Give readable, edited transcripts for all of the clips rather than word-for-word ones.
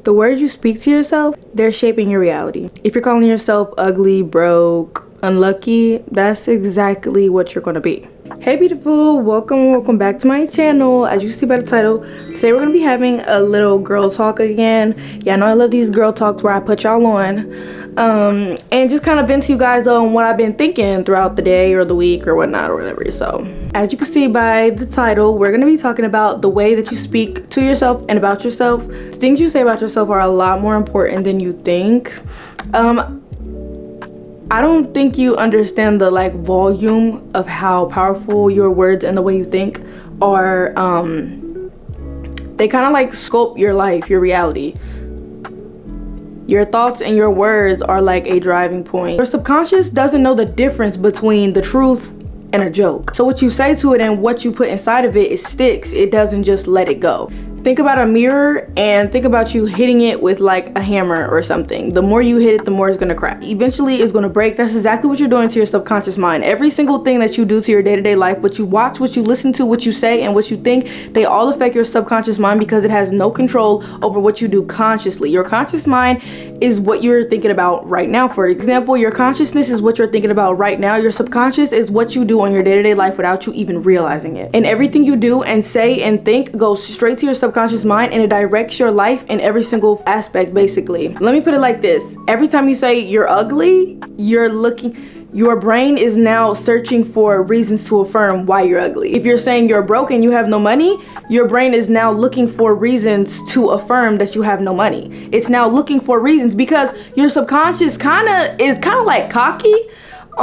The words you speak to yourself, they're shaping your reality. If you're calling yourself ugly, broke, unlucky, that's exactly what you're gonna be. Hey beautiful, welcome back to my channel. As you see by the title, today we're gonna be having a little girl talk again. Yeah, I know I love these girl talks where I put y'all on and just kind of vent to you guys on what I've been thinking throughout the day or the week or whatnot or whatever. So as you can see by the title, we're gonna be talking about the way that you speak to yourself and about yourself. Things you say about yourself are a lot more important than you think. I don't think you understand the volume of how powerful your words and the way you think are. They kind of sculpt your life, your reality. Your thoughts and your words are like a driving point. Your subconscious doesn't know the difference between the truth and a joke. So what you say to it and what you put inside of it sticks. It doesn't just let it go. Think about a mirror and think about you hitting it with a hammer or something. The more you hit it, the more it's gonna crack. Eventually it's gonna break. That's exactly what you're doing to your subconscious mind. Every single thing that you do to your day-to-day life, what you watch, what you listen to, what you say, and what you think, they all affect your subconscious mind because it has no control over what you do consciously. Your conscious mind is what you're thinking about right now. For example, your consciousness is what you're thinking about right now. Your subconscious is what you do on your day-to-day life without you even realizing it. And everything you do and say and think goes straight to your subconscious mind, and it directs your life in every single aspect, basically. Let me put it like this. Every time you say you're ugly, your brain is now searching for reasons to affirm why you're ugly. If you're saying you're broke and you have no money, your brain is now looking for reasons to affirm that you have no money. It's now looking for reasons because your subconscious is kind of like cocky.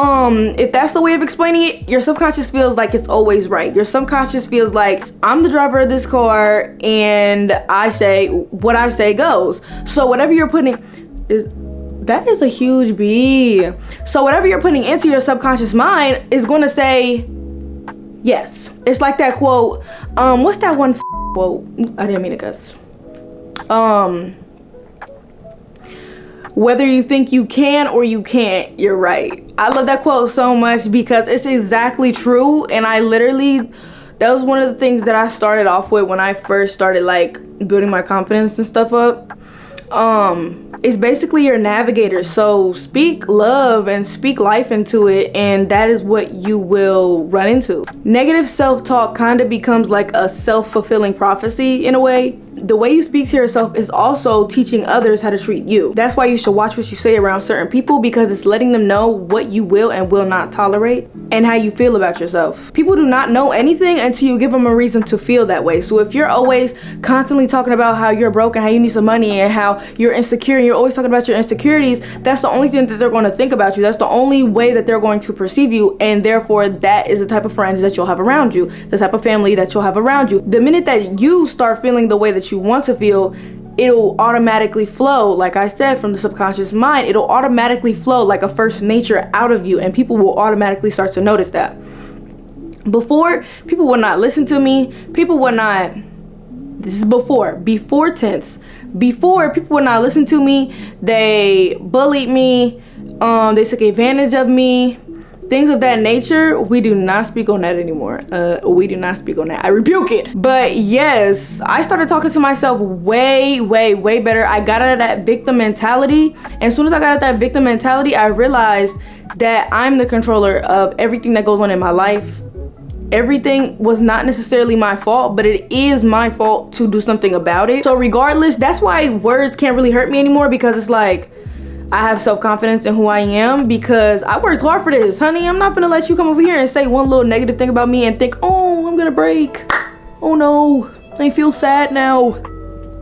If that's the way of explaining it, your subconscious feels like it's always right. Your subconscious feels like I'm the driver of this car and I say what I say goes. So whatever you're putting that is a huge B. So whatever you're putting into your subconscious mind is going to say yes. It's like that quote. What's that one quote? I didn't mean to cuss. Whether you think you can or you can't, you're right. I love that quote so much because it's exactly true. And that was one of the things that I started off with when I first started building my confidence and stuff up. It's basically your navigator. So speak love and speak life into it, and that is what you will run into. Negative self-talk kind of becomes like a self-fulfilling prophecy in a way. The way you speak to yourself is also teaching others how to treat you. That's why you should watch what you say around certain people, because it's letting them know what you will and will not tolerate and how you feel about yourself. People do not know anything until you give them a reason to feel that way. So if you're always constantly talking about how you're broke and how you need some money and how you're insecure and you're always talking about your insecurities, that's the only thing that they're going to think about you. That's the only way that they're going to perceive you, and therefore that is the type of friends that you'll have around you, the type of family that you'll have around you. The minute that you start feeling the way that you want to feel, it'll automatically flow, like I said, from the subconscious mind. It'll automatically flow like a first nature out of you, and people will automatically start to notice that. Before, people would not listen to me. People would not, this is before tense. Before, people would not listen to me. They bullied me. They took advantage of me. Things of that nature. We do not speak on that anymore. We do not speak on that. I rebuke it. But yes, I started talking to myself way better. I got out of that victim mentality. And as soon as I got out of that victim mentality, I realized that I'm the controller of everything that goes on in my life. Everything was not necessarily my fault, but it is my fault to do something about it. So regardless, that's why words can't really hurt me anymore, because it's like, I have self-confidence in who I am because I worked hard for this, honey. I'm not gonna let you come over here and say one little negative thing about me and think, oh, I'm gonna break. Oh no, I feel sad now.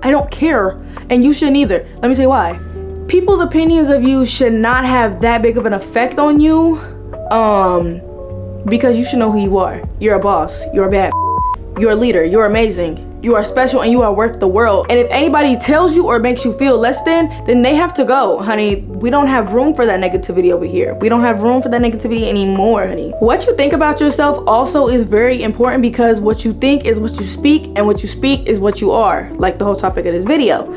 I don't care, and you shouldn't either. Let me tell you why. People's opinions of you should not have that big of an effect on you, because you should know who you are. You're a boss, you're a bad, you're a leader, you're amazing. You are special and you are worth the world. And if anybody tells you or makes you feel less than, then they have to go, honey. We don't have room for that negativity over here. We don't have room for that negativity anymore, honey. What you think about yourself also is very important, because what you think is what you speak, and what you speak is what you are, like the whole topic of this video.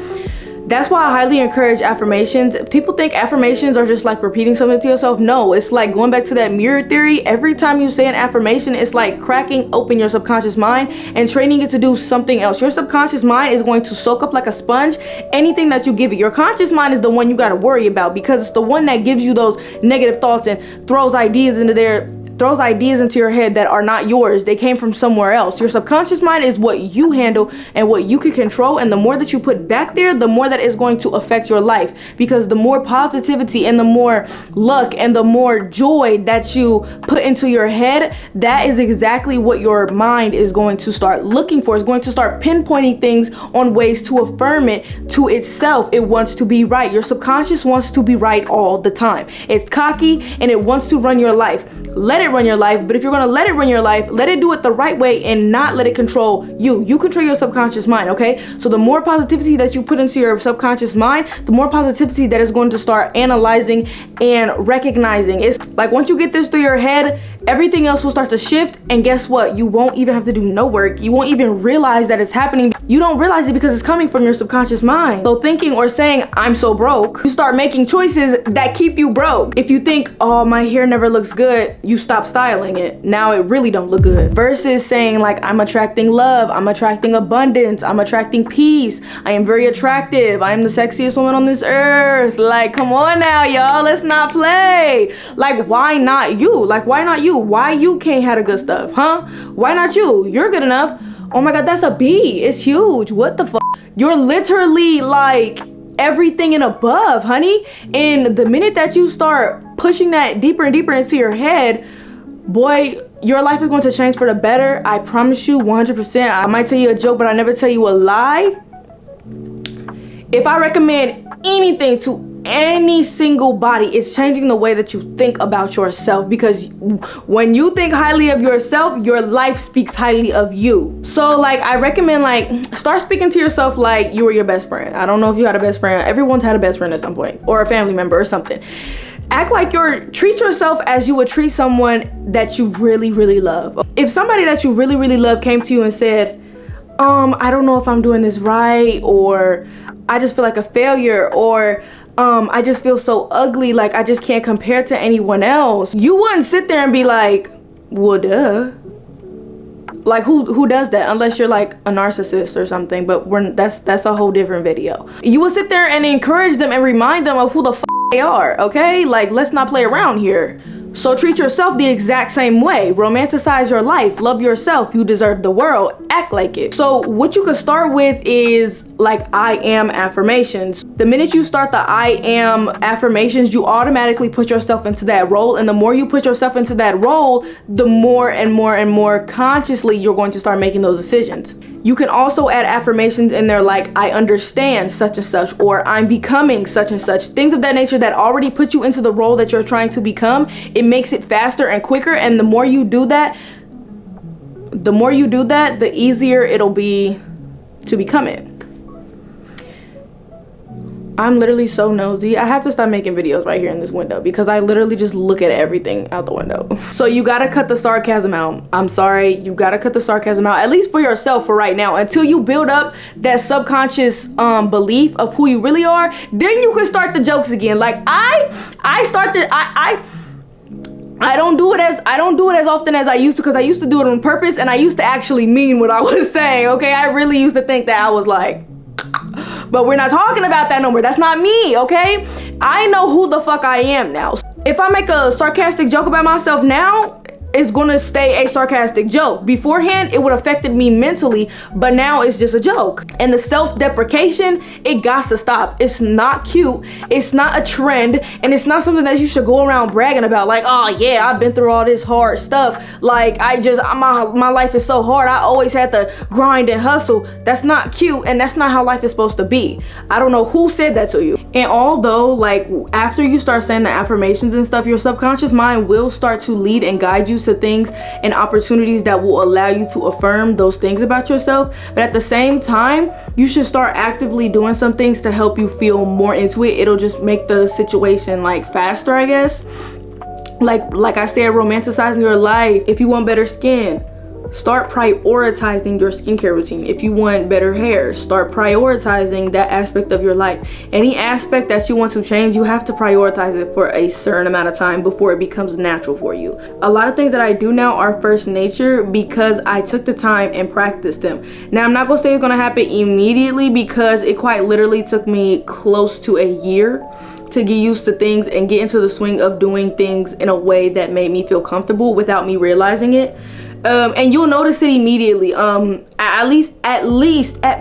That's why I highly encourage affirmations. People think affirmations are just like repeating something to yourself. No, it's like going back to that mirror theory. Every time you say an affirmation, it's like cracking open your subconscious mind and training it to do something else. Your subconscious mind is going to soak up like a sponge anything that you give it. Your conscious mind is the one you got to worry about, because it's the one that gives you those negative thoughts and throws ideas into your head that are not yours. They came from somewhere else. Your subconscious mind is what you handle and what you can control, and the more that you put back there, the more that is going to affect your life, because the more positivity and the more luck and the more joy that you put into your head, that is exactly what your mind is going to start looking for. It's going to start pinpointing things on ways to affirm it to itself. It wants to be right. Your subconscious wants to be right all the time. It's cocky and it wants to run your life. Let it run your life, but if you're gonna let it run your life, let it do it the right way and not let it control you. You control your subconscious mind, okay? So the more positivity that you put into your subconscious mind, the more positivity that is going to start analyzing and recognizing. It's like once you get this through your head, everything else will start to shift, and guess what? You won't even have to do no work. You won't even realize that it's happening. You don't realize it because it's coming from your subconscious mind. So thinking or saying, I'm so broke, you start making choices that keep you broke. If you think, oh, my hair never looks good, you stop styling it. Now it really don't look good. Versus saying like, I'm attracting love, I'm attracting abundance, I'm attracting peace, I am very attractive, I am the sexiest woman on this earth. Like, come on now, y'all, let's not play. Like, why not you? Like, why not you? Why you can't have the good stuff, huh? Why not you? You're good enough. Oh my God, that's a B. It's huge. What the fuck? You're literally like everything and above, honey. And the minute that you start pushing that deeper and deeper into your head, boy, your life is going to change for the better. I promise you 100%. I might tell you a joke, but I never tell you a lie. If I recommend anything to any single body, it's changing the way that you think about yourself, because when you think highly of yourself, your life speaks highly of you. So like, I recommend like start speaking to yourself like you were your best friend. I don't know if you had a best friend. Everyone's had a best friend at some point, or a family member or something. Act like treat yourself as you would treat someone that you really, really love. If somebody that you really, really love came to you and said, I don't know if I'm doing this right, or I just feel like a failure, or I just feel so ugly, like I just can't compare to anyone else, you wouldn't sit there and be like, well, duh. Like who does that? Unless you're like a narcissist or something, but that's a whole different video. You would sit there and encourage them and remind them of who the f they are, okay? Like, let's not play around here. So treat yourself the exact same way. Romanticize your life. Love yourself. You deserve the world. Act like it. So what you could start with is like I am affirmations. The minute you start the I am affirmations, you automatically put yourself into that role. And the more you put yourself into that role, the more and more and more consciously you're going to start making those decisions. You can also add affirmations in there like I understand such and such, or I'm becoming such and such. Things of that nature that already put you into the role that you're trying to become. It makes it faster and quicker, and the more you do that, the easier it'll be to become it. I'm literally so nosy. I have to stop making videos right here in this window because I literally just look at everything out the window. So you gotta cut the sarcasm out. I'm sorry, you gotta cut the sarcasm out, at least for yourself for right now, until you build up that subconscious belief of who you really are. Then you can start the jokes again. Like I don't do it as often as I used to, because I used to do it on purpose and I used to actually mean what I was saying, okay? I really used to think that I was like, but we're not talking about that no more. That's not me, okay? I know who the fuck I am now. If I make a sarcastic joke about myself now, it's gonna stay a sarcastic joke. Beforehand, it would have affected me mentally, but now it's just a joke. And the self-deprecation, it got to stop. It's not cute, it's not a trend, and it's not something that you should go around bragging about like, oh yeah, I've been through all this hard stuff. Like my life is so hard, I always had to grind and hustle. That's not cute, and that's not how life is supposed to be. I don't know who said that to you. And although like after you start saying the affirmations and stuff, your subconscious mind will start to lead and guide you to things and opportunities that will allow you to affirm those things about yourself. But at the same time, you should start actively doing some things to help you feel more into it. It'll just make the situation like faster, I guess. Like I said, romanticizing your life. If you want better skin, start prioritizing your skincare routine. If you want better hair, start prioritizing that aspect of your life. Any aspect that you want to change, you have to prioritize it for a certain amount of time before it becomes natural for you. A lot of things that I do now are first nature because I took the time and practiced them. Now, I'm not gonna say it's gonna happen immediately because it quite literally took me close to a year to get used to things and get into the swing of doing things in a way that made me feel comfortable without me realizing it. And you'll notice it immediately. At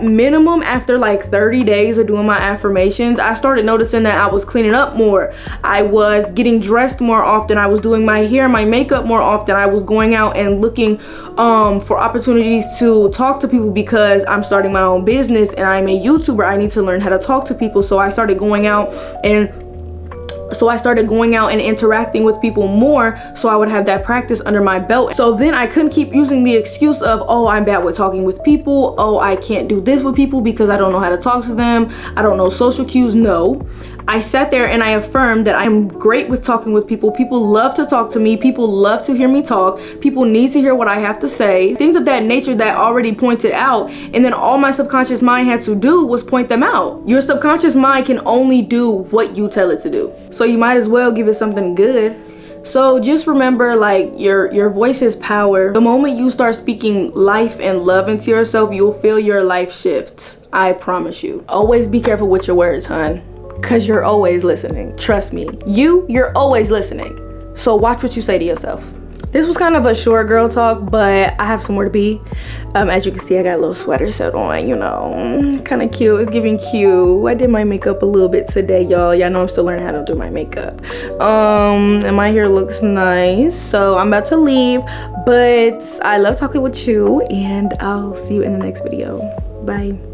minimum, after like 30 days of doing my affirmations, I started noticing that I was cleaning up more. I was getting dressed more often. I was doing my hair, my makeup more often. I was going out and looking for opportunities to talk to people because I'm starting my own business and I'm a YouTuber. I need to learn how to talk to people. So I started going out and interacting with people more so I would have that practice under my belt. So then I couldn't keep using the excuse of, oh, I'm bad with talking with people. Oh, I can't do this with people because I don't know how to talk to them. I don't know social cues. No. I sat there and I affirmed that I'm great with talking with people. People love to talk to me. People love to hear me talk. People need to hear what I have to say. Things of that nature that already pointed out. And then all my subconscious mind had to do was point them out. Your subconscious mind can only do what you tell it to do. So you might as well give it something good. So just remember, like, your voice is power. The moment you start speaking life and love into yourself, you'll feel your life shift. I promise you. Always be careful with your words, hon. Because you're always listening. Trust me. You're always listening. So watch what you say to yourself. This was kind of a short girl talk, but I have somewhere to be. As you can see, I got a little sweater set on, you know, kind of cute. It's giving cute. I did my makeup a little bit today, y'all. Y'all know I'm still learning how to do my makeup. And my hair looks nice. So I'm about to leave, but I love talking with you, and I'll see you in the next video. Bye.